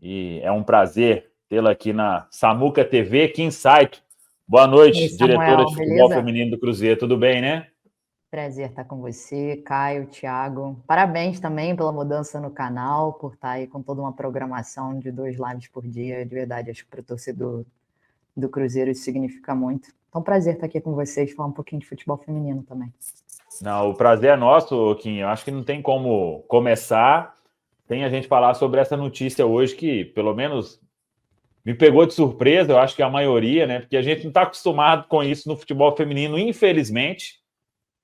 e é um prazer tê-la aqui na Samuca TV, Kim Saito. Boa noite, Samuel, diretora de futebol beleza? feminino do Cruzeiro, tudo bem, né? Prazer estar com você, Caio, Thiago. Parabéns também pela mudança no canal, por estar aí com toda uma programação de 2 lives por dia. De verdade, acho que para o torcedor do Cruzeiro isso significa muito. Então, prazer estar aqui com vocês, falar um pouquinho de futebol feminino também. Não, o prazer é nosso, Kim. Eu acho que não tem como começar sem a gente falar sobre essa notícia hoje que, pelo menos, me pegou de surpresa. Eu acho que a maioria, né? Porque a gente não está acostumado com isso no futebol feminino, infelizmente,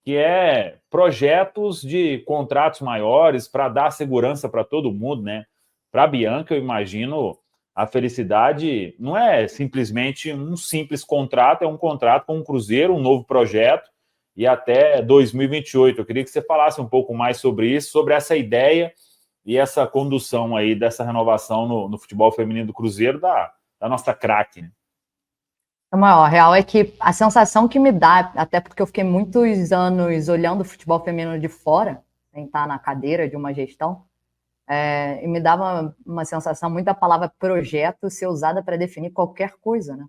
que é projetos de contratos maiores para dar segurança para todo mundo, né? Para a Bianca, eu imagino, a felicidade não é simplesmente um simples contrato, é um contrato com um Cruzeiro, um novo projeto, e até 2028. Eu queria que você falasse um pouco mais sobre isso, sobre essa ideia e essa condução aí dessa renovação no futebol feminino do Cruzeiro, da nossa craque, né? A real é que a sensação que me dá, até porque eu fiquei muitos anos olhando o futebol feminino de fora, sem estar na cadeira de uma gestão, e me dava uma sensação muito da palavra projeto ser usada para definir qualquer coisa, né?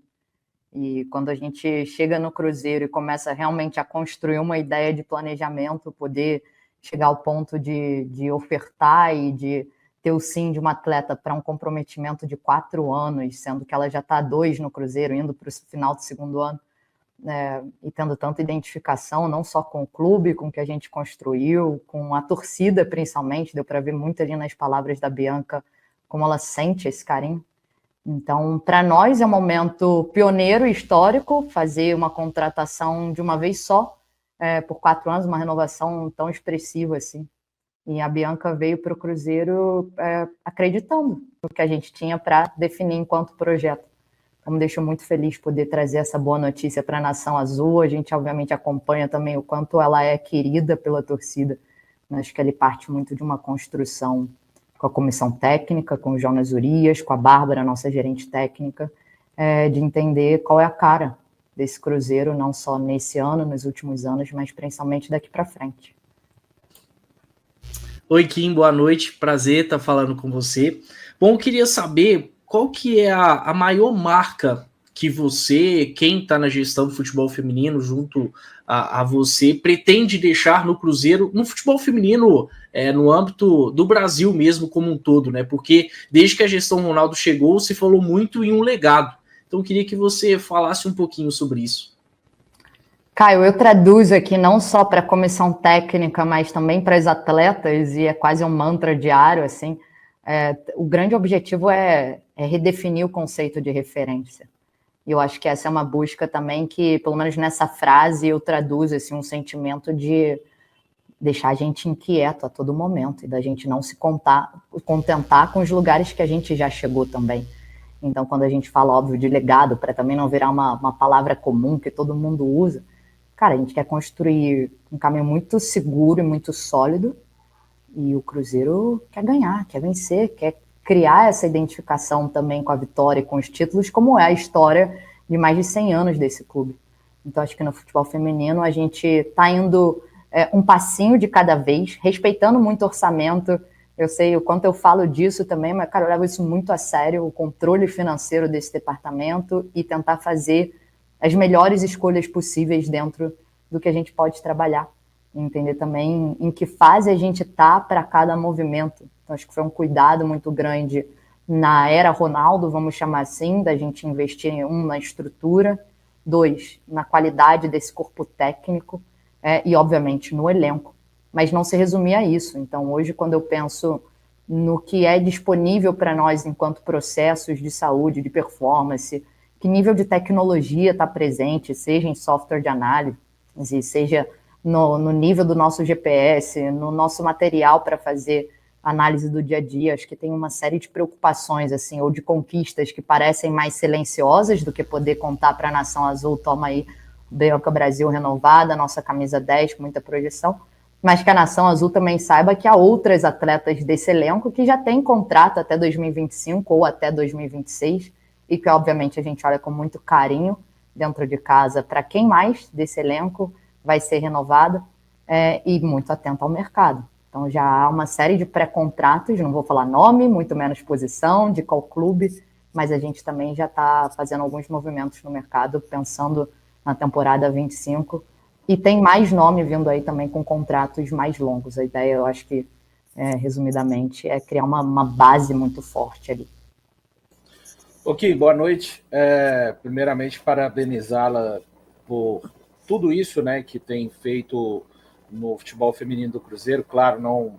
E quando a gente chega no Cruzeiro e começa realmente a construir uma ideia de planejamento, poder chegar ao ponto de ofertar e de ter o sim de uma atleta para um comprometimento de 4 anos, sendo que ela já está 2 no Cruzeiro, indo para o final do 2º ano, e tendo tanta identificação, não só com o clube, com o que a gente construiu, com a torcida principalmente, deu para ver muito ali nas palavras da Bianca, como ela sente esse carinho. Então, para nós é um momento pioneiro e histórico fazer uma contratação de uma vez só, por 4 anos, uma renovação tão expressiva assim. E a Bianca veio para o Cruzeiro acreditando no que a gente tinha para definir enquanto projeto. Então, me deixou muito feliz poder trazer essa boa notícia para a Nação Azul. A gente, obviamente, acompanha também o quanto ela é querida pela torcida. Acho que ele parte muito de uma construção com a comissão técnica, com o Jonas Urias, com a Bárbara, nossa gerente técnica, de entender qual é a cara desse Cruzeiro, não só nesse ano, nos últimos anos, mas principalmente daqui para frente. Oi, Kim, boa noite, prazer estar falando com você. Bom, eu queria saber qual que é a maior marca que você, quem está na gestão do futebol feminino, junto a você, pretende deixar no Cruzeiro, no futebol feminino, no âmbito do Brasil mesmo como um todo, né? Porque desde que a gestão Ronaldo chegou, se falou muito em um legado. Então eu queria que você falasse um pouquinho sobre isso. Caio, eu traduzo aqui não só para a comissão técnica, mas também para as atletas, e é quase um mantra diário, assim. O grande objetivo é redefinir o conceito de referência. E eu acho que essa é uma busca também que, pelo menos nessa frase, eu traduzo assim, um sentimento de deixar a gente inquieto a todo momento e da gente não se contentar com os lugares que a gente já chegou também. Então, quando a gente fala, óbvio, de legado, para também não virar uma palavra comum que todo mundo usa, cara, a gente quer construir um caminho muito seguro e muito sólido, e o Cruzeiro quer ganhar, quer vencer, quer criar essa identificação também com a vitória e com os títulos, como é a história de mais de 100 anos desse clube. Então, acho que no futebol feminino a gente está indo um passinho de cada vez, respeitando muito o orçamento. Eu sei o quanto eu falo disso também, mas, cara, eu levo isso muito a sério, o controle financeiro desse departamento e tentar fazer as melhores escolhas possíveis dentro do que a gente pode trabalhar. Entender também em que fase a gente está para cada movimento. Então, acho que foi um cuidado muito grande na era Ronaldo, vamos chamar assim, da gente investir na estrutura, 2, na qualidade desse corpo técnico e, obviamente, no elenco. Mas não se resumia a isso. Então, hoje, quando eu penso no que é disponível para nós enquanto processos de saúde, de performance, que nível de tecnologia está presente, seja em software de análise, seja no nível do nosso GPS, no nosso material para fazer análise do dia a dia. Acho que tem uma série de preocupações, assim, ou de conquistas que parecem mais silenciosas do que poder contar para a Nação Azul, toma aí o Bianca Brasil renovada, nossa camisa 10 com muita projeção, mas que a Nação Azul também saiba que há outras atletas desse elenco que já têm contrato até 2025 ou até 2026, e que, obviamente, a gente olha com muito carinho dentro de casa para quem mais desse elenco vai ser renovada, e muito atento ao mercado. Então já há uma série de pré-contratos, não vou falar nome, muito menos posição, de qual clube, mas a gente também já está fazendo alguns movimentos no mercado, pensando na temporada 25, e tem mais nome vindo aí também com contratos mais longos. A ideia, eu acho que, resumidamente, é criar uma base muito forte ali. Ok, boa noite. Primeiramente, parabenizá-la por tudo isso, né, que tem feito no futebol feminino do Cruzeiro. Claro, não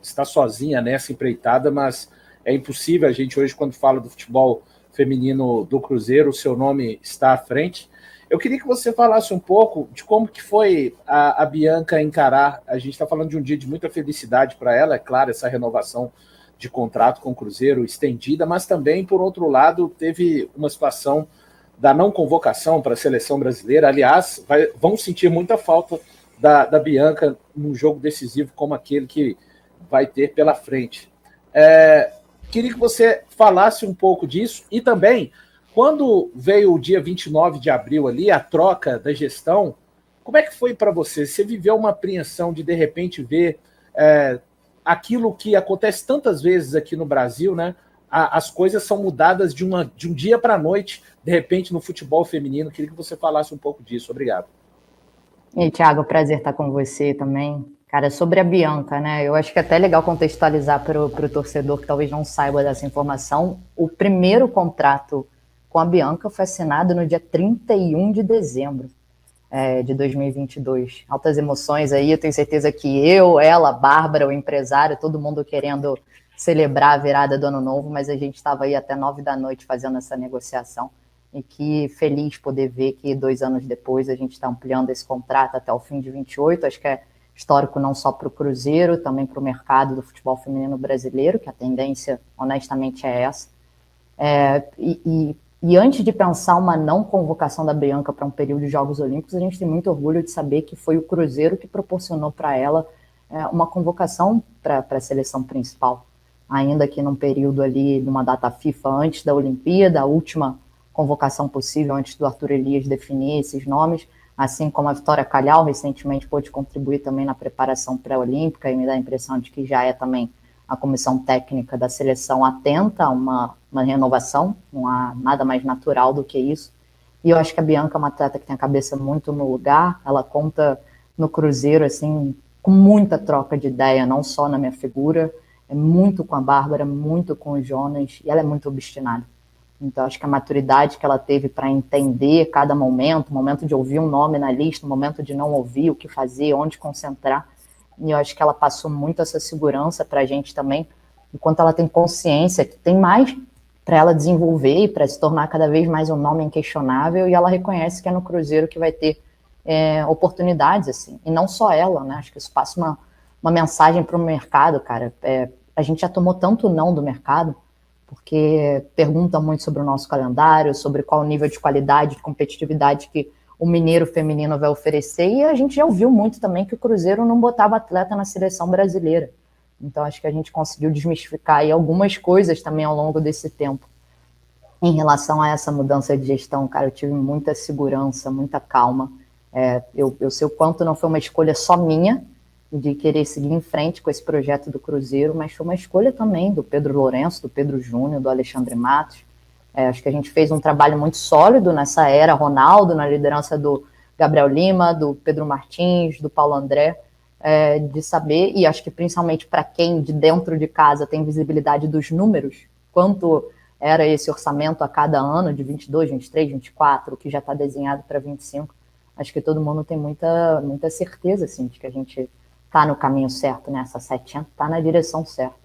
está sozinha nessa empreitada, mas é impossível a gente hoje, quando fala do futebol feminino do Cruzeiro, o seu nome está à frente. Eu queria que você falasse um pouco de como que foi a Bianca encarar. A gente está falando de um dia de muita felicidade para ela, é claro, essa renovação de contrato com o Cruzeiro estendida, mas também, por outro lado, teve uma situação da não convocação para a seleção brasileira. Aliás, vão sentir muita falta da Bianca num jogo decisivo como aquele que vai ter pela frente. Queria que você falasse um pouco disso e também, quando veio o dia 29 de abril ali, a troca da gestão, como é que foi para você? Você viveu uma apreensão de repente, ver aquilo que acontece tantas vezes aqui no Brasil, né? As coisas são mudadas de um dia para a noite, de repente, no futebol feminino. Queria que você falasse um pouco disso. Obrigado. E, Thiago, prazer estar com você também. Cara, sobre a Bianca, né? Eu acho que é até legal contextualizar para o torcedor que talvez não saiba dessa informação. O primeiro contrato com a Bianca foi assinado no dia 31 de dezembro de 2022. Altas emoções aí, eu tenho certeza que eu, ela, a Bárbara, o empresário, todo mundo querendo celebrar a virada do ano novo, mas a gente estava aí até 9 da noite fazendo essa negociação. E que feliz poder ver que 2 anos depois a gente está ampliando esse contrato até o fim de 28. Acho que é histórico não só para o Cruzeiro, também para o mercado do futebol feminino brasileiro, que a tendência, honestamente, é essa. E antes de pensar uma não convocação da Bianca para um período de Jogos Olímpicos, a gente tem muito orgulho de saber que foi o Cruzeiro que proporcionou para ela uma convocação para a seleção principal, ainda que num período ali, numa data FIFA antes da Olimpíada, a última convocação possível antes do Arthur Elias definir esses nomes, assim como a Vitória Calhau recentemente pôde contribuir também na preparação pré-olímpica, e me dá a impressão de que já é também a comissão técnica da seleção atenta a uma renovação, não há nada mais natural do que isso. E eu acho que a Bianca é uma atleta que tem a cabeça muito no lugar, ela conta no Cruzeiro, assim, com muita troca de ideia, não só na minha figura, muito com a Bárbara, muito com o Jonas, e ela é muito obstinada. Então, acho que a maturidade que ela teve para entender cada momento, o momento de ouvir um nome na lista, o momento de não ouvir, o que fazer, onde concentrar, e eu acho que ela passou muito essa segurança para a gente também, enquanto ela tem consciência que tem mais para ela desenvolver e para se tornar cada vez mais um nome inquestionável, e ela reconhece que é no Cruzeiro que vai ter oportunidades, assim, e não só ela, né? Acho que isso passa uma mensagem para o mercado, cara. A gente já tomou tanto não do mercado, porque pergunta muito sobre o nosso calendário, sobre qual o nível de qualidade, de competitividade que o mineiro feminino vai oferecer, e a gente já ouviu muito também que o Cruzeiro não botava atleta na seleção brasileira. Então, acho que a gente conseguiu desmistificar aí algumas coisas também ao longo desse tempo. Em relação a essa mudança de gestão, cara, eu tive muita segurança, muita calma. Eu sei o quanto não foi uma escolha só minha, de querer seguir em frente com esse projeto do Cruzeiro, mas foi uma escolha também do Pedro Lourenço, do Pedro Júnior, do Alexandre Matos. Acho que a gente fez um trabalho muito sólido nessa era Ronaldo, na liderança do Gabriel Lima, do Pedro Martins, do Paulo André, de saber, e acho que principalmente para quem de dentro de casa tem visibilidade dos números, quanto era esse orçamento a cada ano, de 22, 23, 24, que já está desenhado para 25, acho que todo mundo tem muita certeza, assim, de que a gente está no caminho certo, né? Essa setinha está na direção certa.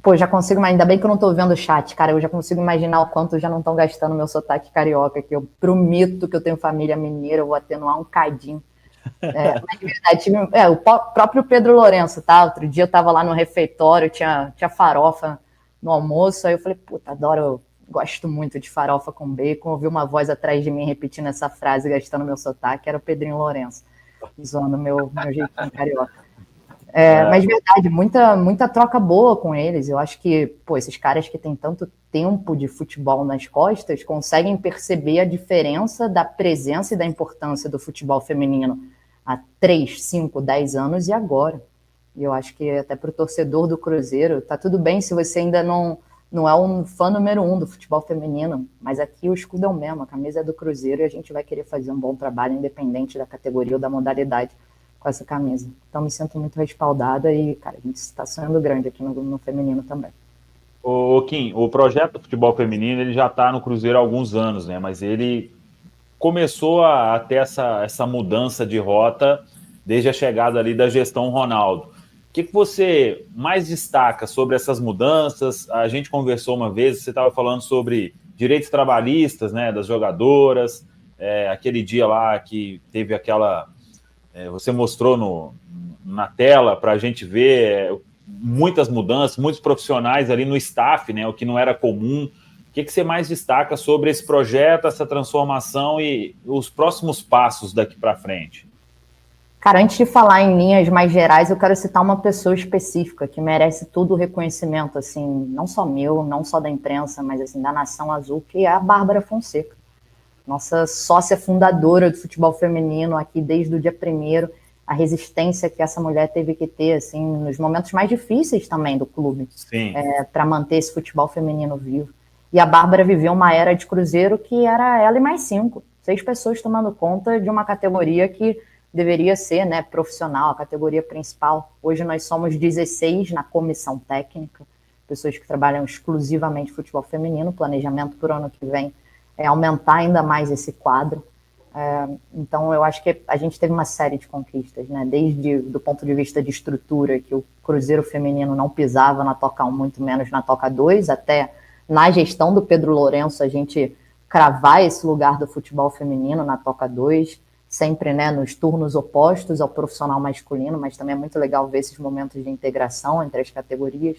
Pô, já consigo, ainda bem que eu não estou vendo o chat, cara, eu já consigo imaginar o quanto já não estão gastando meu sotaque carioca, que eu prometo que eu tenho família mineira, eu vou atenuar um cadinho. Mas de verdade, o próprio Pedro Lourenço, tá? Outro dia eu estava lá no refeitório, tinha farofa no almoço, aí eu falei, puta, adoro, gosto muito de farofa com bacon, ouvi uma voz atrás de mim repetindo essa frase, gastando meu sotaque, era o Pedrinho Lourenço, usando meu jeitinho carioca. Mas de verdade, muita troca boa com eles. Eu acho que, pô, esses caras que têm tanto tempo de futebol nas costas conseguem perceber a diferença da presença e da importância do futebol feminino há 3, 5, 10 anos e agora. E eu acho que até para o torcedor do Cruzeiro, tá tudo bem se você ainda não é um fã número 1 do futebol feminino, mas aqui o escudo é o mesmo, a camisa é do Cruzeiro e a gente vai querer fazer um bom trabalho, independente da categoria ou da modalidade, com essa camisa. Então me sinto muito respaldada e, cara, a gente está sonhando grande aqui no feminino também. O Kim, o projeto do futebol feminino ele já está no Cruzeiro há alguns anos, né? Mas ele começou a ter essa mudança de rota desde a chegada ali da gestão Ronaldo. O que você mais destaca sobre essas mudanças? A gente conversou uma vez, você estava falando sobre direitos trabalhistas, né, das jogadoras, aquele dia lá que teve aquela... você mostrou na tela para a gente ver muitas mudanças, muitos profissionais ali no staff, né, o que não era comum. O que você mais destaca sobre esse projeto, essa transformação e os próximos passos daqui para frente? Cara, antes de falar em linhas mais gerais, eu quero citar uma pessoa específica que merece todo o reconhecimento, assim, não só meu, não só da imprensa, mas assim, da Nação Azul, que é a Bárbara Fonseca. Nossa sócia fundadora do futebol feminino aqui desde o dia 1º, a resistência que essa mulher teve que ter, assim, nos momentos mais difíceis também do clube, para manter esse futebol feminino vivo. E a Bárbara viveu uma era de Cruzeiro que era ela e mais 6 pessoas tomando conta de uma categoria que deveria ser, né, profissional, a categoria principal. Hoje nós somos 16 na comissão técnica, pessoas que trabalham exclusivamente futebol feminino. O planejamento para o ano que vem é aumentar ainda mais esse quadro. Então eu acho que a gente teve uma série de conquistas, né, desde do ponto de vista de estrutura, que o Cruzeiro feminino não pisava na Toca 1, muito menos na Toca 2, até na gestão do Pedro Lourenço a gente cravar esse lugar do futebol feminino na Toca 2, sempre, né, nos turnos opostos ao profissional masculino, mas também é muito legal ver esses momentos de integração entre as categorias.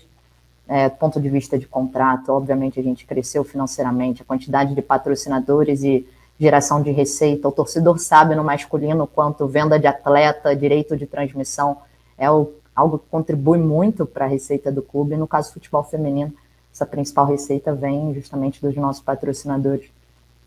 Do ponto de vista de contrato, obviamente a gente cresceu financeiramente, a quantidade de patrocinadores e geração de receita. O torcedor sabe no masculino quanto venda de atleta, direito de transmissão é algo que contribui muito para a receita do clube. No caso do futebol feminino, essa principal receita vem justamente dos nossos patrocinadores.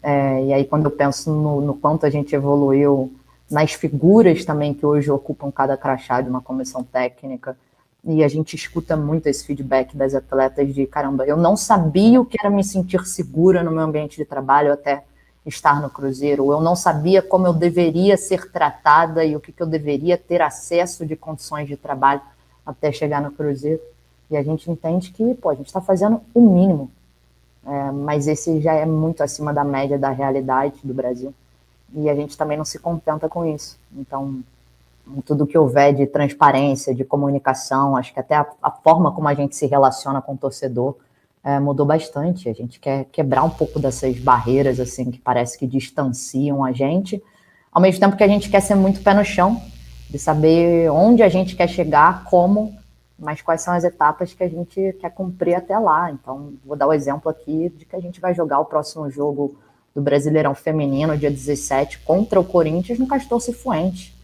E aí quando eu penso no quanto a gente evoluiu nas figuras também que hoje ocupam cada crachá de uma comissão técnica, e a gente escuta muito esse feedback das atletas de caramba, eu não sabia o que era me sentir segura no meu ambiente de trabalho até estar no Cruzeiro, eu não sabia como eu deveria ser tratada e o que eu deveria ter acesso de condições de trabalho até chegar no Cruzeiro. E a gente entende que, a gente está fazendo o mínimo, mas esse já é muito acima da média da realidade do Brasil. E a gente também não se contenta com isso. Então, tudo que houver de transparência, de comunicação, acho que até a forma como a gente se relaciona com o torcedor mudou bastante. A gente quer quebrar um pouco dessas barreiras assim que parece que distanciam a gente, ao mesmo tempo que a gente quer ser muito pé no chão, de saber onde a gente quer chegar, como, mas quais são as etapas que a gente quer cumprir até lá. Então, vou dar o exemplo aqui de que a gente vai jogar o próximo jogo do Brasileirão Feminino, dia 17, contra o Corinthians, no Castor Cifuentes.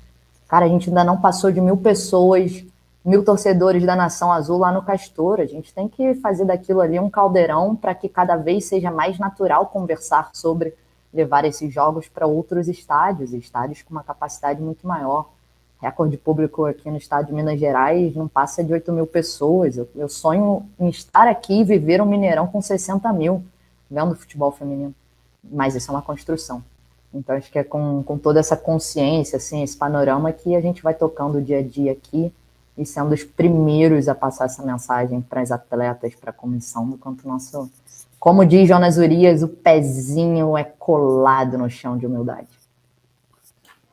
Cara, a gente ainda não passou de 1.000 pessoas, 1.000 torcedores da Nação Azul lá no Castor. A gente tem que fazer daquilo ali um caldeirão para que cada vez seja mais natural conversar sobre levar esses jogos para outros estádios com uma capacidade muito maior. Recorde público aqui no estado de Minas Gerais não passa de 8.000 pessoas. Eu sonho em estar aqui e viver um Mineirão com 60.000, vendo futebol feminino. Mas isso é uma construção. Então, acho que é com toda essa consciência, assim, esse panorama que a gente vai tocando o dia a dia aqui e sendo os primeiros a passar essa mensagem para as atletas, para a comissão, enquanto nosso, como diz Jonas Urias, o pezinho é colado no chão de humildade.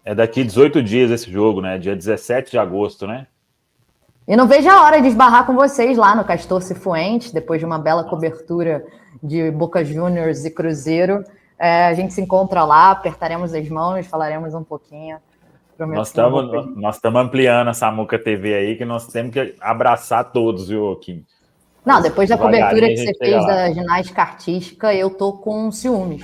É daqui 18 dias esse jogo, né? Dia 17 de agosto, né? E não vejo a hora de esbarrar com vocês lá no Castor Cifuentes, depois de uma bela cobertura de Boca Juniors e Cruzeiro. A gente se encontra lá, apertaremos as mãos, falaremos um pouquinho. Nós estamos ampliando a Samuca TV aí, que nós temos que abraçar todos, viu, Kim? Não, depois da cobertura que você fez da ginástica artística, eu tô com ciúmes.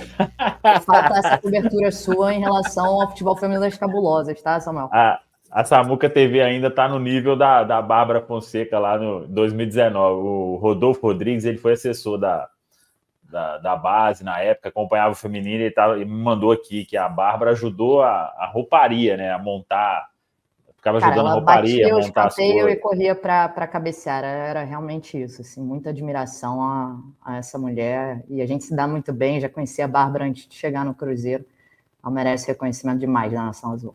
Falta essa cobertura sua em relação ao futebol feminino das cabulosas, tá, Samuel? A Samuca TV ainda está no nível da Bárbara Fonseca lá no 2019. O Rodolfo Rodrigues, ele foi assessor da base na época, acompanhava o feminino e me mandou aqui que a Bárbara ajudou a rouparia, né, a montar ficava Cara, ajudando a ela rouparia, batia o montar as escanteio e coisas. corria para cabecear. Era realmente isso, assim, muita admiração a essa mulher. E a gente se dá muito bem, já conhecia a Bárbara antes de chegar no Cruzeiro. Ela merece reconhecimento demais da Nação Azul.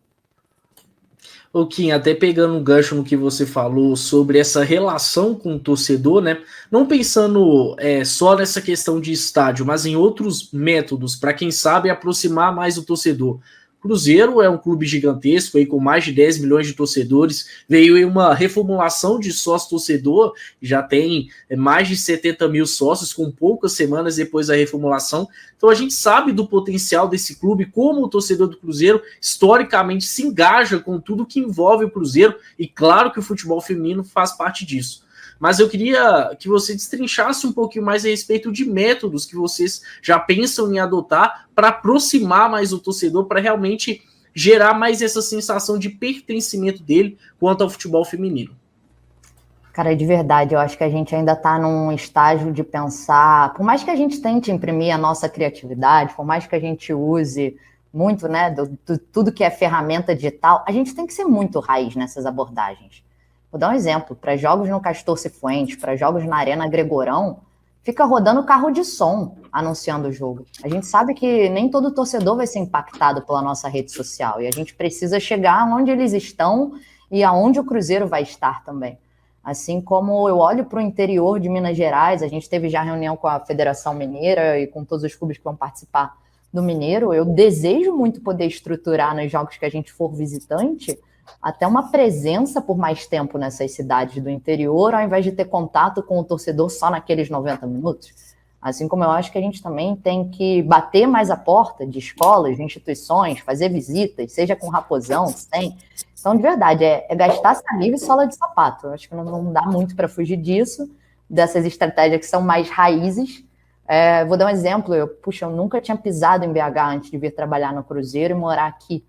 Ô Kim, até pegando um gancho no que você falou sobre essa relação com o torcedor, né? Não pensando só nessa questão de estádio, mas em outros métodos, para quem sabe aproximar mais o torcedor. Cruzeiro é um clube gigantesco, aí, com mais de 10 milhões de torcedores, veio em uma reformulação de sócio-torcedor, já tem mais de 70 mil sócios, com poucas semanas depois da reformulação. Então a gente sabe do potencial desse clube, como o torcedor do Cruzeiro historicamente se engaja com tudo que envolve o Cruzeiro, e claro que o futebol feminino faz parte disso. Mas eu queria que você destrinchasse um pouquinho mais a respeito de métodos que vocês já pensam em adotar para aproximar mais o torcedor, para realmente gerar mais essa sensação de pertencimento dele quanto ao futebol feminino. Cara, de verdade, eu acho que a gente ainda está num estágio de pensar, por mais que a gente tente imprimir a nossa criatividade, por mais que a gente use muito, né, tudo que é ferramenta digital, a gente tem que ser muito raiz nessas abordagens. Vou dar um exemplo, para jogos no Castor Cifuentes, para jogos na Arena Gregorão, fica rodando carro de som anunciando o jogo. A gente sabe que nem todo torcedor vai ser impactado pela nossa rede social, e a gente precisa chegar onde eles estão e aonde o Cruzeiro vai estar também. Assim como eu olho para o interior de Minas Gerais, a gente teve já reunião com a Federação Mineira e com todos os clubes que vão participar do Mineiro, eu desejo muito poder estruturar nos jogos que a gente for visitante até uma presença por mais tempo nessas cidades do interior, ao invés de ter contato com o torcedor só naqueles 90 minutos. Assim como eu acho que a gente também tem que bater mais a porta de escolas, de instituições, fazer visitas, seja com raposão, sem. Então, de verdade, é gastar saliva e sola de sapato. Eu acho que não dá muito para fugir disso, dessas estratégias que são mais raízes. Vou dar um exemplo. Eu nunca tinha pisado em BH antes de vir trabalhar no Cruzeiro e morar aqui.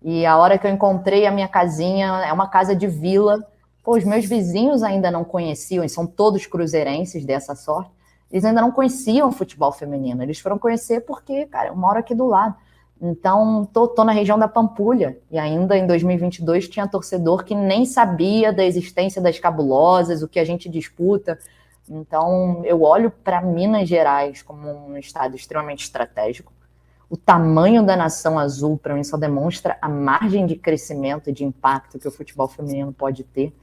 E a hora que eu encontrei a minha casinha, é uma casa de vila. Pô, os meus vizinhos ainda não conheciam, e são todos cruzeirenses dessa sorte, eles ainda não conheciam o futebol feminino. Eles foram conhecer porque, cara, eu moro aqui do lado. Então, tô na região da Pampulha, e ainda em 2022 tinha torcedor que nem sabia da existência das cabulosas, o que a gente disputa. Então, eu olho para Minas Gerais como um estado extremamente estratégico. O tamanho da Nação Azul, para mim, só demonstra a margem de crescimento e de impacto que o futebol feminino pode ter.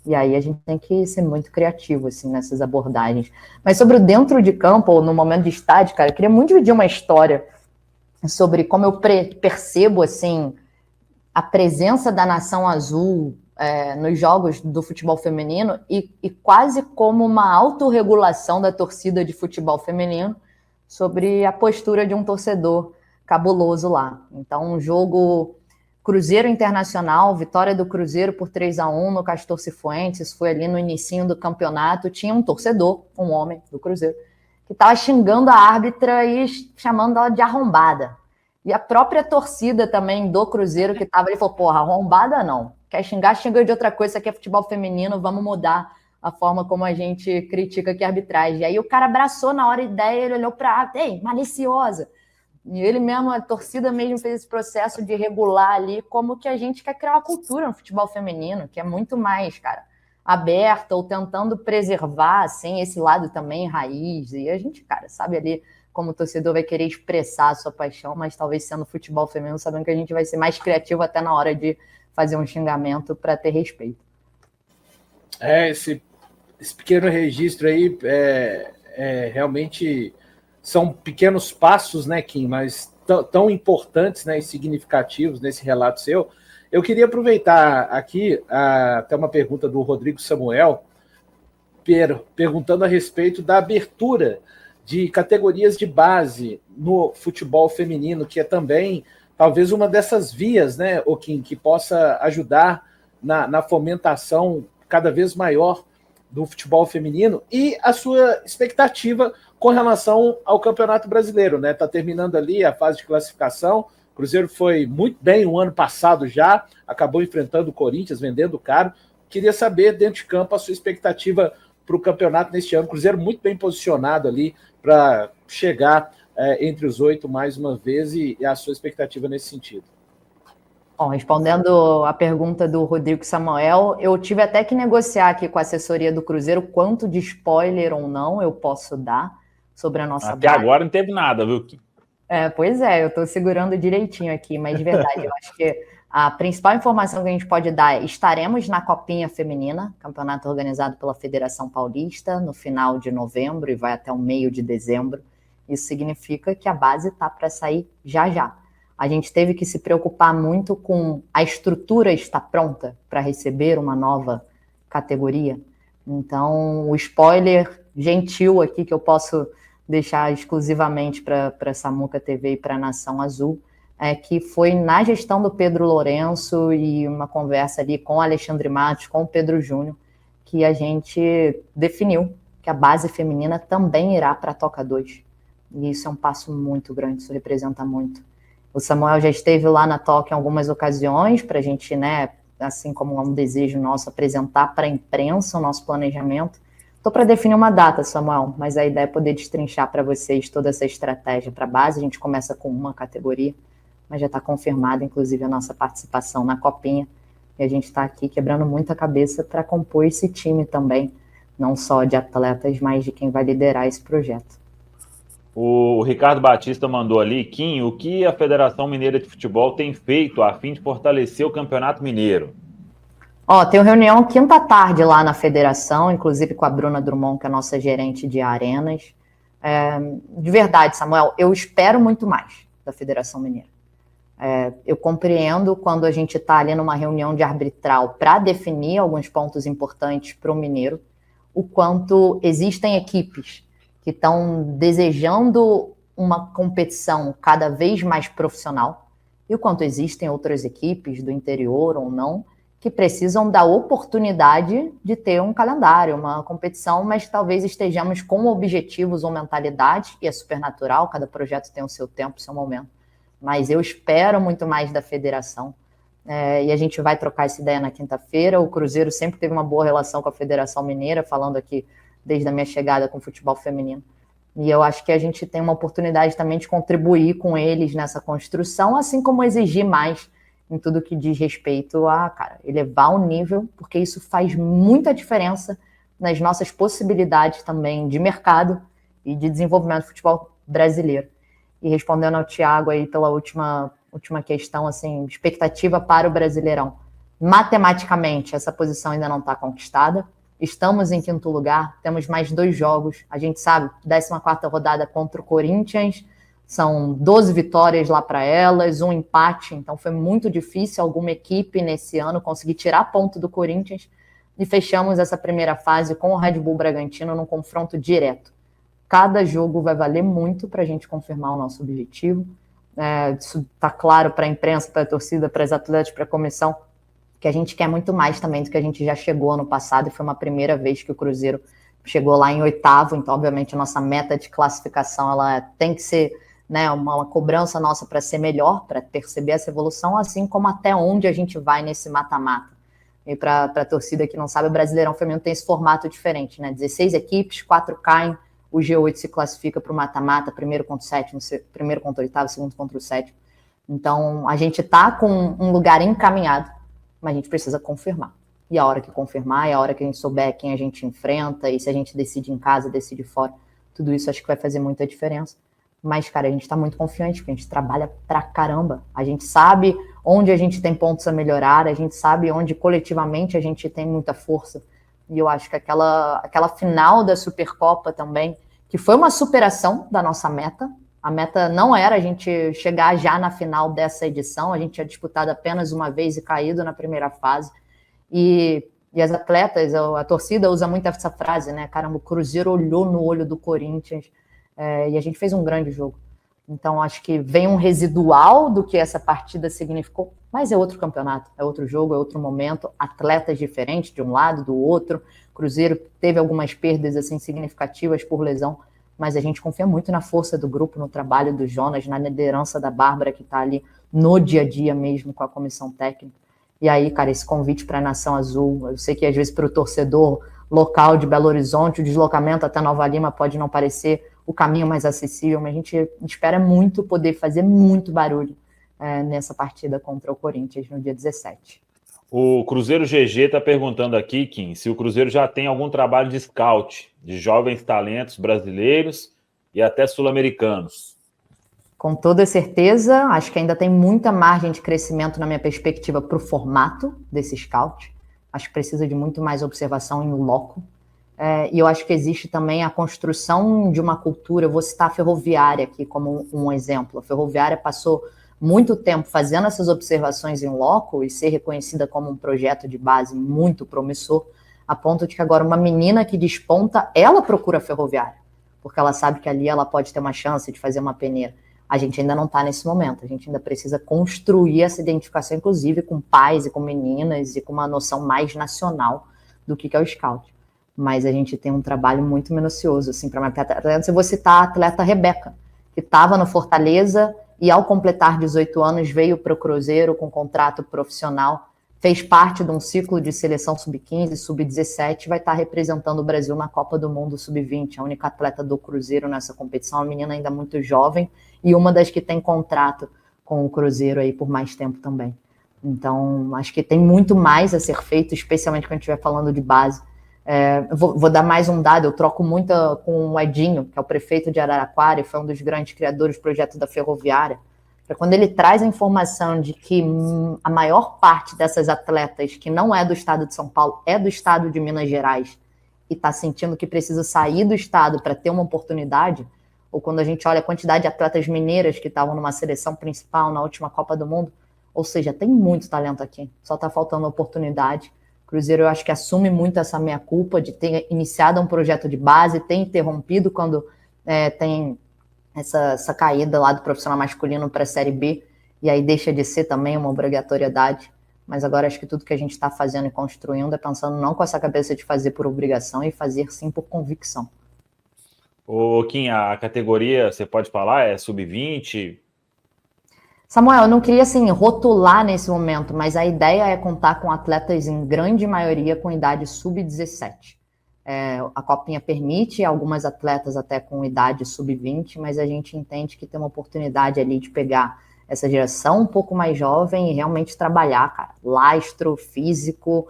E aí a gente tem que ser muito criativo, assim, nessas abordagens. Mas sobre o dentro de campo, ou no momento de estádio, cara, eu queria muito dividir uma história sobre como eu percebo, assim, a presença da Nação Azul nos jogos do futebol feminino e quase como uma autorregulação da torcida de futebol feminino sobre a postura de um torcedor cabuloso lá. Então, um jogo Cruzeiro Internacional, vitória do Cruzeiro por 3-1 no Castor Cifuentes, foi ali no inicinho do campeonato, tinha um torcedor, um homem do Cruzeiro, que estava xingando a árbitra e chamando ela de arrombada. E a própria torcida também do Cruzeiro que estava ali falou, porra, arrombada não. Quer xingar, xinga de outra coisa, isso aqui é futebol feminino, vamos mudar a forma como a gente critica aqui a arbitragem. E aí o cara abraçou na hora a ideia, ele olhou para ei, maliciosa. E ele mesmo, a torcida mesmo fez esse processo de regular ali como que a gente quer criar uma cultura no futebol feminino, que é muito mais, cara, aberta ou tentando preservar, assim, esse lado também raiz. E a gente, cara, sabe ali como o torcedor vai querer expressar a sua paixão, mas talvez sendo futebol feminino, sabendo que a gente vai ser mais criativo até na hora de fazer um xingamento para ter respeito. Esse pequeno registro aí realmente são pequenos passos, né, Kim, mas tão importantes, né, e significativos nesse relato seu. Eu queria aproveitar aqui até uma pergunta do Rodrigo Samuel, perguntando a respeito da abertura de categorias de base no futebol feminino, que é também talvez uma dessas vias, né, Kim, que possa ajudar na fomentação cada vez maior do futebol feminino e a sua expectativa com relação ao Campeonato Brasileiro, né? Está terminando ali a fase de classificação. O Cruzeiro foi muito bem o ano passado já, acabou enfrentando o Corinthians, vendendo caro. Queria saber, dentro de campo, a sua expectativa para o campeonato neste ano. O Cruzeiro muito bem posicionado ali para chegar entre os 8 mais uma vez e a sua expectativa nesse sentido. Bom, respondendo a pergunta do Rodrigo Samuel, eu tive até que negociar aqui com a assessoria do Cruzeiro quanto de spoiler ou não eu posso dar sobre a nossa Até base. agora não teve nada, viu? Pois é, eu estou segurando direitinho aqui, mas de verdade, eu acho que a principal informação que a gente pode dar é: estaremos na Copinha Feminina, campeonato organizado pela Federação Paulista, no final de novembro e vai até o meio de dezembro. Isso significa que a base está para sair já já. A gente teve que se preocupar muito com a estrutura estar pronta para receber uma nova categoria. Então, o spoiler gentil aqui que eu posso deixar exclusivamente para a Samuca TV e para a Nação Azul é que foi na gestão do Pedro Lourenço e uma conversa ali com o Alexandre Matos, com o Pedro Júnior, que a gente definiu que a base feminina também irá para a Toca 2. E isso é um passo muito grande, isso representa muito. O Samuel já esteve lá na Toca em algumas ocasiões para a gente, né, assim como um desejo nosso, apresentar para a imprensa o nosso planejamento. Estou para definir uma data, Samuel, mas a ideia é poder destrinchar para vocês toda essa estratégia para a base. A gente começa com uma categoria, mas já está confirmada, inclusive, a nossa participação na Copinha. E a gente está aqui quebrando muita cabeça para compor esse time também, não só de atletas, mas de quem vai liderar esse projeto. O Ricardo Batista mandou ali: Kim, o que a Federação Mineira de Futebol tem feito a fim de fortalecer o Campeonato Mineiro? Tenho reunião quinta tarde lá na federação, inclusive com a Bruna Drummond, que é a nossa gerente de arenas. De verdade, Samuel, eu espero muito mais da Federação Mineira. Eu compreendo quando a gente está ali numa reunião de arbitral para definir alguns pontos importantes para o Mineiro, o quanto existem equipes que estão desejando uma competição cada vez mais profissional, e o quanto existem outras equipes do interior ou não, que precisam da oportunidade de ter um calendário, uma competição, mas talvez estejamos com objetivos ou mentalidade, e é super natural, cada projeto tem o seu tempo, o seu momento. Mas eu espero muito mais da federação, e a gente vai trocar essa ideia na quinta-feira. O Cruzeiro sempre teve uma boa relação com a Federação Mineira, falando aqui desde a minha chegada com o futebol feminino. E eu acho que a gente tem uma oportunidade também de contribuir com eles nessa construção, assim como exigir mais em tudo que diz respeito a, elevar o nível, porque isso faz muita diferença nas nossas possibilidades também de mercado e de desenvolvimento do futebol brasileiro. E respondendo ao Thiago aí pela última questão, assim, expectativa para o Brasileirão. Matematicamente, essa posição ainda não está conquistada. Estamos em quinto lugar, temos mais 2 jogos. A gente sabe, 14ª rodada contra o Corinthians, são 12 vitórias lá para elas, 1 empate, então foi muito difícil alguma equipe nesse ano conseguir tirar ponto do Corinthians, e fechamos essa primeira fase com o Red Bull Bragantino num confronto direto. Cada jogo vai valer muito para a gente confirmar o nosso objetivo. Isso está claro para a imprensa, para a torcida, para os atletas, para a comissão, que a gente quer muito mais também do que a gente já chegou ano passado, e foi uma primeira vez que o Cruzeiro chegou lá em 8º, então obviamente a nossa meta de classificação ela tem que ser, né, uma cobrança nossa para ser melhor, para perceber essa evolução, assim como até onde a gente vai nesse mata-mata. E para a torcida que não sabe, o Brasileirão Feminino tem esse formato diferente, né? 16 equipes, 4 caem, o G8 se classifica para o mata-mata, primeiro contra o sétimo, primeiro contra o 8º, segundo contra o 7º. Então a gente está com um lugar encaminhado, mas a gente precisa confirmar. E a hora que confirmar, é a hora que a gente souber quem a gente enfrenta, e se a gente decide em casa, decide fora, tudo isso acho que vai fazer muita diferença. Mas, cara, a gente está muito confiante, porque a gente trabalha pra caramba. A gente sabe onde a gente tem pontos a melhorar, a gente sabe onde coletivamente a gente tem muita força. E eu acho que aquela final da Supercopa também, que foi uma superação da nossa meta. A meta não era a gente chegar já na final dessa edição, a gente tinha disputado apenas uma vez e caído na primeira fase. E as atletas, a torcida usa muito essa frase, né? Caramba, o Cruzeiro olhou no olho do Corinthians, e a gente fez um grande jogo. Então, acho que vem um residual do que essa partida significou, mas é outro campeonato, é outro jogo, é outro momento, atletas diferentes de um lado, do outro. O Cruzeiro teve algumas perdas assim, significativas por lesão, mas a gente confia muito na força do grupo, no trabalho do Jonas, na liderança da Bárbara, que está ali no dia a dia mesmo com a comissão técnica. E aí, cara, esse convite para a Nação Azul, eu sei que às vezes para o torcedor local de Belo Horizonte, o deslocamento até Nova Lima pode não parecer o caminho mais acessível, mas a gente espera muito poder fazer muito barulho nessa partida contra o Corinthians no dia 17. O Cruzeiro GG está perguntando aqui, Kim, se o Cruzeiro já tem algum trabalho de scout de jovens talentos brasileiros e até sul-americanos. Com toda certeza, acho que ainda tem muita margem de crescimento na minha perspectiva para o formato desse scout. Acho que precisa de muito mais observação em loco. E eu acho que existe também a construção de uma cultura, eu vou citar a Ferroviária aqui como um exemplo. A Ferroviária passou muito tempo fazendo essas observações em loco e ser reconhecida como um projeto de base muito promissor, a ponto de que agora uma menina que desponta, ela procura a Ferroviária, porque ela sabe que ali ela pode ter uma chance de fazer uma peneira. A gente ainda não está nesse momento, a gente ainda precisa construir essa identificação, inclusive com pais e com meninas e com uma noção mais nacional do que é o scout. Mas a gente tem um trabalho muito minucioso, assim, para mapear atletas. Eu vou citar a atleta Rebeca, que estava no Fortaleza e ao completar 18 anos veio para o Cruzeiro com contrato profissional, fez parte de um ciclo de seleção sub-15, sub-17, vai estar representando o Brasil na Copa do Mundo sub-20, a única atleta do Cruzeiro nessa competição, uma menina ainda muito jovem e uma das que tem contrato com o Cruzeiro aí por mais tempo também. Então, acho que tem muito mais a ser feito, especialmente quando a gente estiver falando de base. Vou dar mais um dado, eu troco muito com o Edinho, que é o prefeito de Araraquara e foi um dos grandes criadores do projeto da Ferroviária, quando ele traz a informação de que a maior parte dessas atletas que não é do estado de São Paulo, é do estado de Minas Gerais e está sentindo que precisa sair do estado para ter uma oportunidade, ou quando a gente olha a quantidade de atletas mineiras que estavam numa seleção principal na última Copa do Mundo, ou seja, tem muito talento aqui, só está faltando oportunidade. Cruzeiro, eu acho que assume muito essa meia-culpa de ter iniciado um projeto de base, ter interrompido quando tem essa caída lá do profissional masculino para a Série B, e aí deixa de ser também uma obrigatoriedade. Mas agora acho que tudo que a gente está fazendo e construindo é pensando não com essa cabeça de fazer por obrigação e fazer sim por convicção. Ô, Kim, a categoria, você pode falar, é sub-20? Samuel, eu não queria assim rotular nesse momento, mas a ideia é contar com atletas em grande maioria com idade sub-17. A Copinha permite algumas atletas até com idade sub-20, mas a gente entende que tem uma oportunidade ali de pegar essa geração um pouco mais jovem e realmente trabalhar, cara, lastro, físico,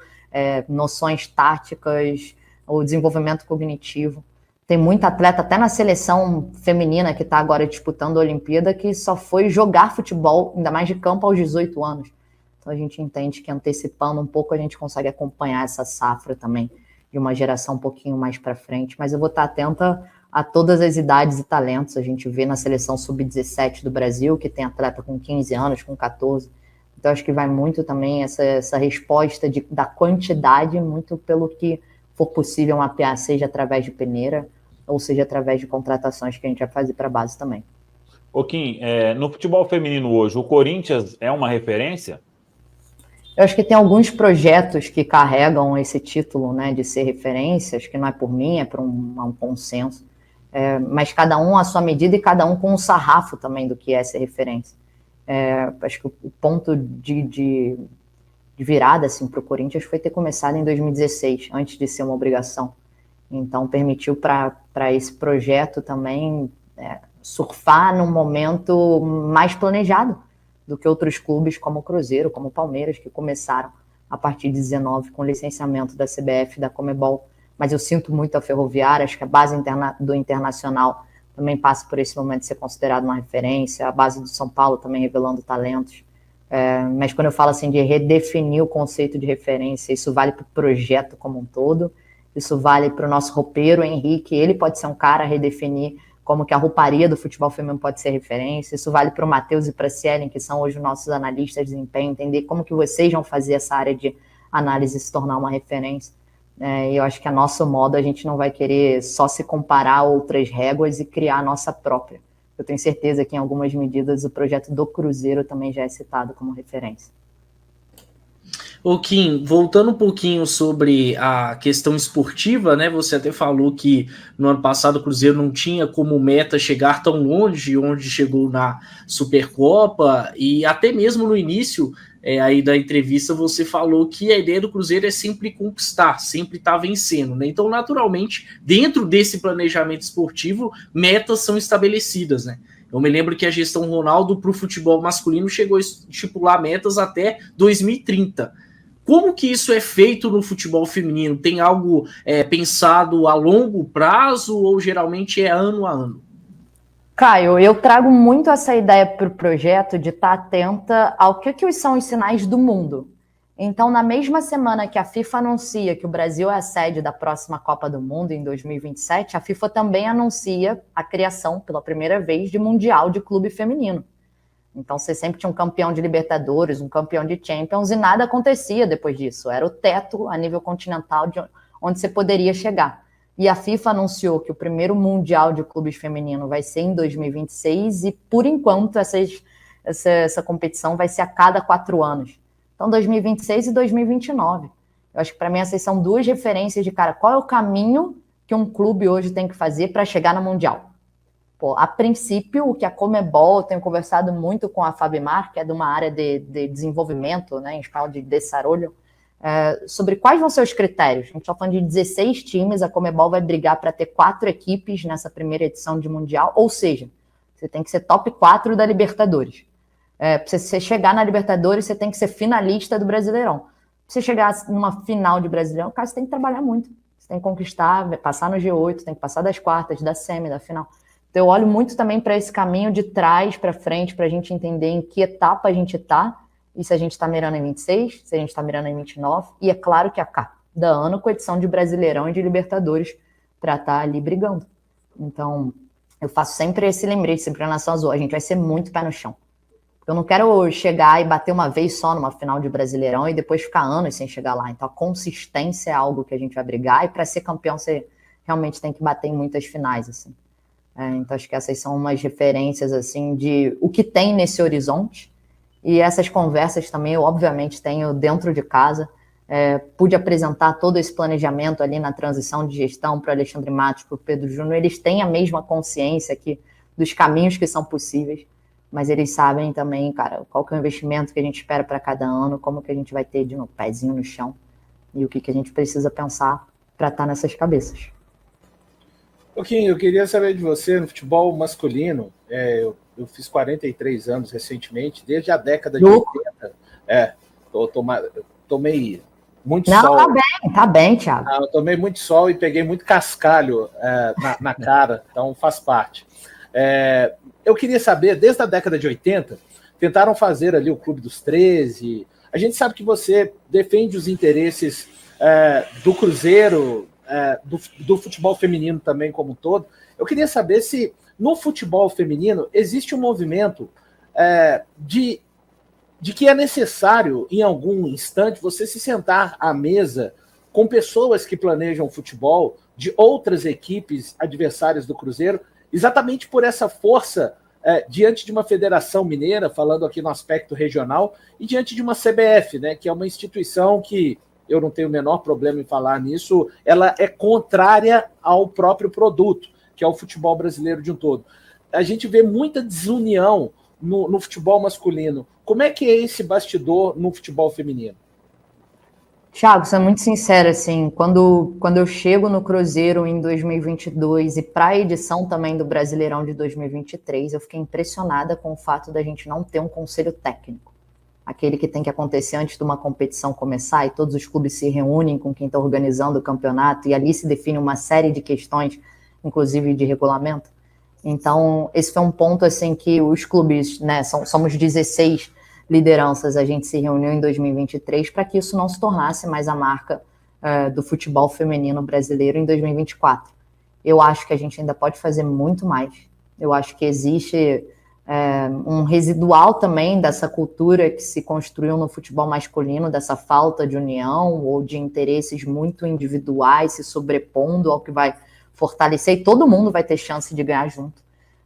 noções táticas, o desenvolvimento cognitivo. Tem muita atleta, até na seleção feminina que está agora disputando a Olimpíada, que só foi jogar futebol, ainda mais de campo, aos 18 anos. Então a gente entende que antecipando um pouco a gente consegue acompanhar essa safra também, de uma geração um pouquinho mais para frente. Mas eu vou estar atenta a todas as idades e talentos. A gente vê na seleção sub-17 do Brasil, que tem atleta com 15 anos, com 14. Então acho que vai muito também essa resposta da quantidade, muito pelo que for possível mapear, seja através de peneira, ou seja através de contratações que a gente vai fazer para a base também. Ô Kim, no futebol feminino hoje, o Corinthians é uma referência? Eu acho que tem alguns projetos que carregam esse título, né, de ser referência, acho que não é por mim, é por um consenso, mas cada um à sua medida e cada um com um sarrafo também do que é ser referência. Acho que o ponto de virada assim, para o Corinthians foi ter começado em 2016, antes de ser uma obrigação. Então, permitiu para esse projeto também surfar num momento mais planejado do que outros clubes como o Cruzeiro, como o Palmeiras, que começaram a partir de 19 com licenciamento da CBF e da Conmebol. Mas eu sinto muito a Ferroviária, acho que a base do Internacional também passa por esse momento de ser considerado uma referência, a base do São Paulo também revelando talentos. Mas quando eu falo assim de redefinir o conceito de referência, isso vale para o projeto como um todo, isso vale para o nosso roupeiro, Henrique, ele pode ser um cara a redefinir como que a rouparia do futebol feminino pode ser referência, isso vale para o Matheus e para a Cielen, que são hoje os nossos analistas de desempenho, entender como que vocês vão fazer essa área de análise se tornar uma referência. E eu acho que a nosso modo a gente não vai querer só se comparar a outras réguas e criar a nossa própria. Eu tenho certeza que em algumas medidas o projeto do Cruzeiro também já é citado como referência. Ô Kim, voltando um pouquinho sobre a questão esportiva, né? Você até falou que no ano passado o Cruzeiro não tinha como meta chegar tão longe, onde chegou na Supercopa, e até mesmo no início aí da entrevista você falou que a ideia do Cruzeiro é sempre conquistar, sempre estar vencendo, né? Então, naturalmente, dentro desse planejamento esportivo, metas são estabelecidas, né? Eu me lembro que a gestão Ronaldo para o futebol masculino chegou a estipular metas até 2030. Como que isso é feito no futebol feminino? Tem algo pensado a longo prazo ou geralmente é ano a ano? Caio, eu trago muito essa ideia para o projeto de estar atenta ao que são os sinais do mundo. Então, na mesma semana que a FIFA anuncia que o Brasil é a sede da próxima Copa do Mundo em 2027, a FIFA também anuncia a criação, pela primeira vez, de Mundial de Clube Feminino. Então, você sempre tinha um campeão de Libertadores, um campeão de Champions, e nada acontecia depois disso. Era o teto a nível continental de onde você poderia chegar. E a FIFA anunciou que o primeiro Mundial de Clubes Feminino vai ser em 2026 e, por enquanto, essa competição vai ser a cada 4 anos. Então, 2026 e 2029. Eu acho que, para mim, essas são 2 referências de, cara, qual é o caminho que um clube hoje tem que fazer para chegar no Mundial? Pô, a princípio, o que a Conmebol, eu tenho conversado muito com a Fabimar, que é de uma área de desenvolvimento, né, em escala de desarrollo, sobre quais vão ser os critérios. A gente está falando de 16 times, a Conmebol vai brigar para ter 4 equipes nessa primeira edição de Mundial, ou seja, você tem que ser top 4 da Libertadores. Para você chegar na Libertadores, você tem que ser finalista do Brasileirão. Para você chegar numa final de Brasileirão, cara, você tem que trabalhar muito. Você tem que conquistar, passar no G8, tem que passar das quartas, da semi, da final. Então, eu olho muito também para esse caminho de trás para frente, para a gente entender em que etapa a gente está, e se a gente está mirando em 26, se a gente está mirando em 29, e é claro que a cada ano com edição de Brasileirão e de Libertadores para estar ali brigando. Então, eu faço sempre esse lembrete, sempre na Nação Azul, a gente vai ser muito pé no chão. Eu não quero chegar e bater uma vez só numa final de Brasileirão e depois ficar anos sem chegar lá. Então, a consistência é algo que a gente vai brigar, e para ser campeão você realmente tem que bater em muitas finais, assim. Então, acho que essas são umas referências, assim, de o que tem nesse horizonte. E essas conversas também, eu, obviamente, tenho dentro de casa. Pude apresentar todo esse planejamento ali na transição de gestão para o Alexandre Matos, para o Pedro Júnior. Eles têm a mesma consciência aqui dos caminhos que são possíveis, mas eles sabem também, cara, qual que é o investimento que a gente espera para cada ano, como que a gente vai ter de um pezinho no chão e o que a gente precisa pensar para estar nessas cabeças. Pouquinho, eu queria saber de você, no futebol masculino, eu fiz 43 anos recentemente, desde a década de 80. Tomei muito sol. Tá bem, Thiago. Eu tomei muito sol e peguei muito cascalho na cara, então faz parte. Eu queria saber, desde a década de 80, tentaram fazer ali o Clube dos 13. A gente sabe que você defende os interesses do Cruzeiro, do futebol feminino também como um todo. Eu queria saber se no futebol feminino existe um movimento de que é necessário, em algum instante, você se sentar à mesa com pessoas que planejam futebol de outras equipes adversárias do Cruzeiro, exatamente por essa força diante de uma federação mineira, falando aqui no aspecto regional, e diante de uma CBF, né, que é uma instituição que eu não tenho o menor problema em falar nisso, ela é contrária ao próprio produto, que é o futebol brasileiro de um todo. A gente vê muita desunião no futebol masculino. Como é que é esse bastidor no futebol feminino? Thiago, sou muito sincera, assim, quando eu chego no Cruzeiro em 2022 e para a edição também do Brasileirão de 2023, eu fiquei impressionada com o fato da gente não ter um conselho técnico. Aquele que tem que acontecer antes de uma competição começar e todos os clubes se reúnem com quem está organizando o campeonato e ali se define uma série de questões, inclusive de regulamento. Então, esse foi um ponto, assim, que os clubes, né, somos 16 lideranças, a gente se reuniu em 2023 para que isso não se tornasse mais a marca do futebol feminino brasileiro em 2024. Eu acho que a gente ainda pode fazer muito mais. Eu acho que existe um residual também dessa cultura que se construiu no futebol masculino, dessa falta de união ou de interesses muito individuais se sobrepondo ao que vai fortalecer, e todo mundo vai ter chance de ganhar junto.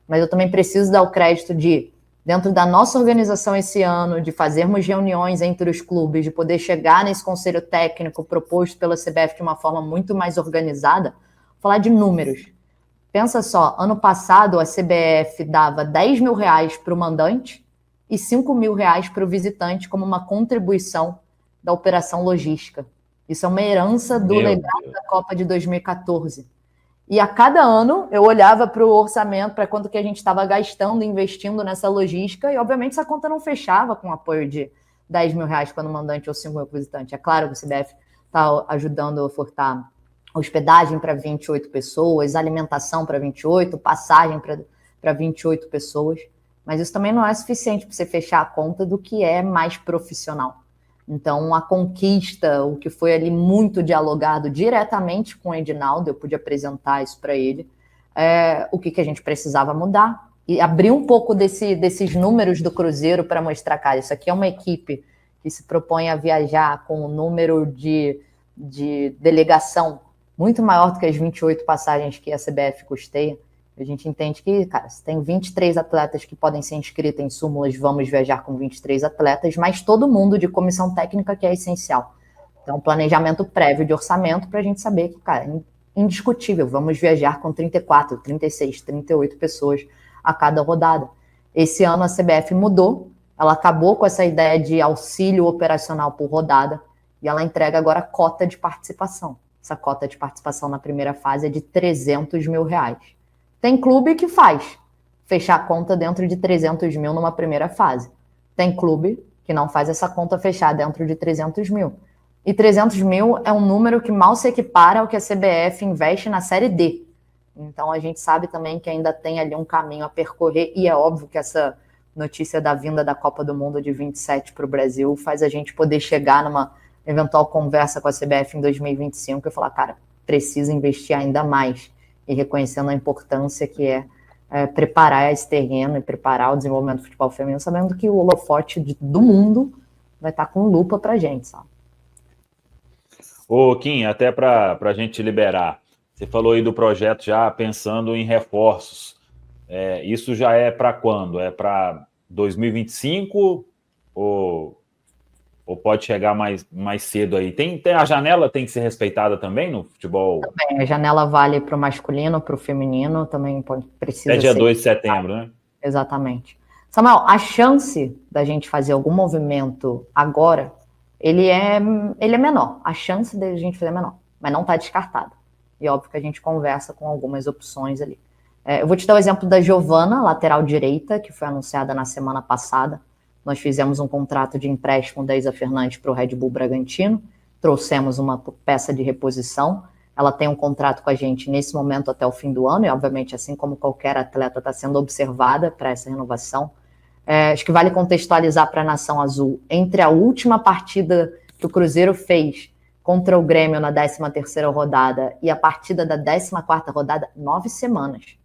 Mas eu também preciso dar o crédito de, dentro da nossa organização esse ano, de fazermos reuniões entre os clubes, de poder chegar nesse conselho técnico proposto pela CBF de uma forma muito mais organizada, falar de números. Pensa só, ano passado a CBF dava R$10 mil para o mandante e R$5 mil para o visitante como uma contribuição da operação logística. Isso é uma herança do legado da Copa de 2014. E a cada ano eu olhava para o orçamento, para quanto que a gente estava gastando, investindo nessa logística, e obviamente essa conta não fechava com apoio de R$10.000 para o mandante ou 5 mil para o visitante. É claro que o CBF está ajudando a ofertar hospedagem para 28 pessoas, alimentação para 28, passagem para 28 pessoas, mas isso também não é suficiente para você fechar a conta do que é mais profissional. Então, a conquista, o que foi ali muito dialogado diretamente com o Edinaldo, eu pude apresentar isso para ele, o que a gente precisava mudar, e abrir um pouco desses números do Cruzeiro para mostrar, cara, isso aqui é uma equipe que se propõe a viajar com um número de delegação muito maior do que as 28 passagens que a CBF custeia. A gente entende que, cara, se tem 23 atletas que podem ser inscritos em súmulas, vamos viajar com 23 atletas, mas todo mundo de comissão técnica que é essencial. Então, planejamento prévio de orçamento para a gente saber que, cara, é indiscutível, vamos viajar com 34, 36, 38 pessoas a cada rodada. Esse ano a CBF mudou, ela acabou com essa ideia de auxílio operacional por rodada e ela entrega agora cota de participação. Essa cota de participação na primeira fase é de R$300 mil. Tem clube que faz fechar a conta dentro de 300 mil numa primeira fase. Tem clube que não faz essa conta fechar dentro de 300 mil. E 300 mil é um número que mal se equipara ao que a CBF investe na Série D. Então a gente sabe também que ainda tem ali um caminho a percorrer, e é óbvio que essa notícia da vinda da Copa do Mundo de 27 para o Brasil faz a gente poder chegar numa eventual conversa com a CBF em 2025 e falar, cara, precisa investir ainda mais, e reconhecendo a importância que é preparar esse terreno e preparar o desenvolvimento do futebol feminino, sabendo que o holofote do mundo vai estar com lupa pra gente, sabe? Ô, Kim, até para a gente liberar, você falou aí do projeto já pensando em reforços. Isso já é para quando? É para 2025 ou pode chegar mais cedo aí? A janela tem que ser respeitada também no futebol? Também, a janela vale para o masculino, para o feminino, também precisa ser. Dia 2 de setembro, né? Exatamente. Samuel, a chance da gente fazer algum movimento agora, ele é menor. A chance da gente fazer é menor, mas não está descartada. E óbvio que a gente conversa com algumas opções ali. Eu vou te dar o exemplo da Giovana, lateral direita, que foi anunciada na semana passada. Nós fizemos um contrato de empréstimo da Isa Fernandes para o Red Bull Bragantino, trouxemos uma peça de reposição, ela tem um contrato com a gente nesse momento até o fim do ano, e obviamente, assim como qualquer atleta, está sendo observada para essa renovação. Acho que vale contextualizar para a Nação Azul, entre a última partida que o Cruzeiro fez contra o Grêmio na 13ª rodada e a partida da 14ª rodada, 9 semanas.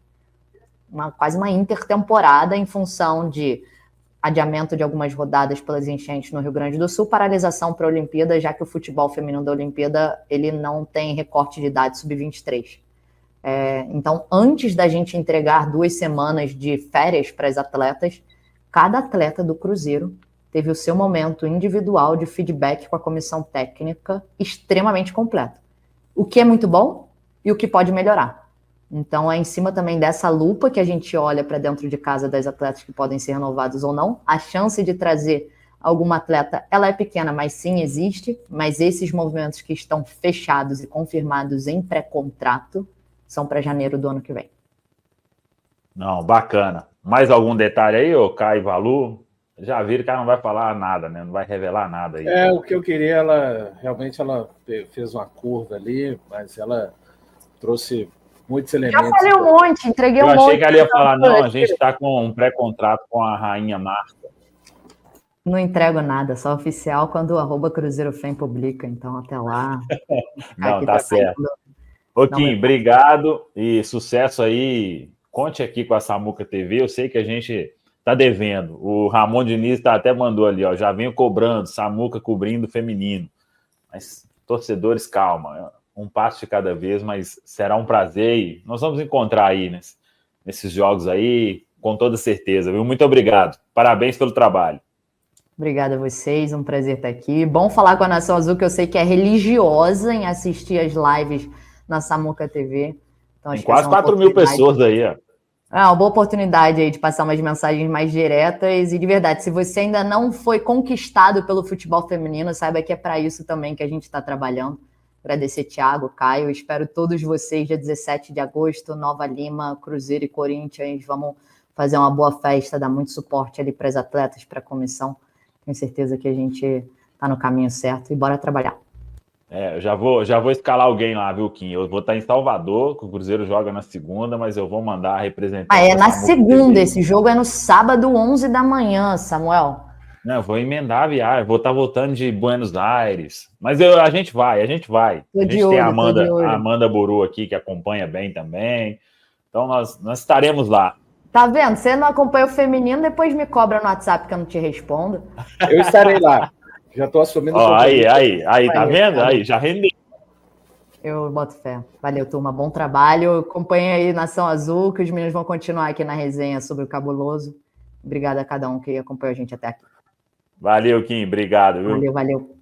Quase uma intertemporada em função de adiamento de algumas rodadas pelas enchentes no Rio Grande do Sul, paralisação para a Olimpíada, já que o futebol feminino da Olimpíada ele não tem recorte de idade sub-23. Então, antes da gente entregar 2 semanas de férias para as atletas, cada atleta do Cruzeiro teve o seu momento individual de feedback com a comissão técnica extremamente completo. O que é muito bom e o que pode melhorar. Então, é em cima também dessa lupa que a gente olha para dentro de casa das atletas que podem ser renovados ou não. A chance de trazer alguma atleta, ela é pequena, mas sim existe. Mas esses movimentos que estão fechados e confirmados em pré-contrato são para janeiro do ano que vem. Não, bacana. Mais algum detalhe aí, ô Caio Valu? Já viram que ela não vai falar nada, né? Não vai revelar nada aí. O que eu queria, ela fez uma curva ali, mas ela trouxe muitos elementos. Já falei um monte, entreguei um monte. Eu achei que ela ia falar, não, a gente está com um pré-contrato com a Rainha Marta. Não entrego nada, só oficial quando o @CruzeiroFem publica, então até lá. Não, tá certo. Ô, Kim, obrigado e sucesso aí. Conte aqui com a Samuca TV, eu sei que a gente tá devendo. O Ramon Diniz até mandou ali, ó, já venho cobrando, Samuca cobrindo feminino. Mas, torcedores, calma, um passo de cada vez, mas será um prazer e nós vamos encontrar aí nesses jogos aí, com toda certeza, viu? Muito obrigado, parabéns pelo trabalho. Obrigada a vocês, um prazer estar aqui. Bom falar com a Nação Azul, que eu sei que é religiosa em assistir as lives na Samuca TV. Então, tem quase 4 mil pessoas aí, ó. É uma boa oportunidade aí de passar umas mensagens mais diretas. E de verdade, se você ainda não foi conquistado pelo futebol feminino, saiba que é para isso também que a gente está trabalhando. Agradecer Thiago, Caio, espero todos vocês dia 17 de agosto, Nova Lima, Cruzeiro e Corinthians, vamos fazer uma boa festa, dar muito suporte ali para os atletas, para a comissão, tenho certeza que a gente está no caminho certo e bora trabalhar. Eu já vou escalar alguém lá, viu, Kim? Eu vou estar em Salvador, que o Cruzeiro joga na segunda, mas eu vou mandar representante. É na segunda, esse jogo é no sábado, 11 da manhã, Samuel. Não, eu vou emendar a viagem, vou estar voltando de Buenos Aires. Mas a gente vai. A gente tem a Amanda Buru aqui, que acompanha bem também. Então, nós estaremos lá. Tá vendo? Você não acompanha o feminino, depois me cobra no WhatsApp que eu não te respondo. Eu estarei lá. Já estou assumindo. Aí, tá vendo? Aí, já rendeu. Eu boto fé. Valeu, turma. Bom trabalho. Acompanha aí Nação Azul, que os meninos vão continuar aqui na resenha sobre o Cabuloso. Obrigada a cada um que acompanhou a gente até aqui. Valeu, Kim. Obrigado, viu? Valeu.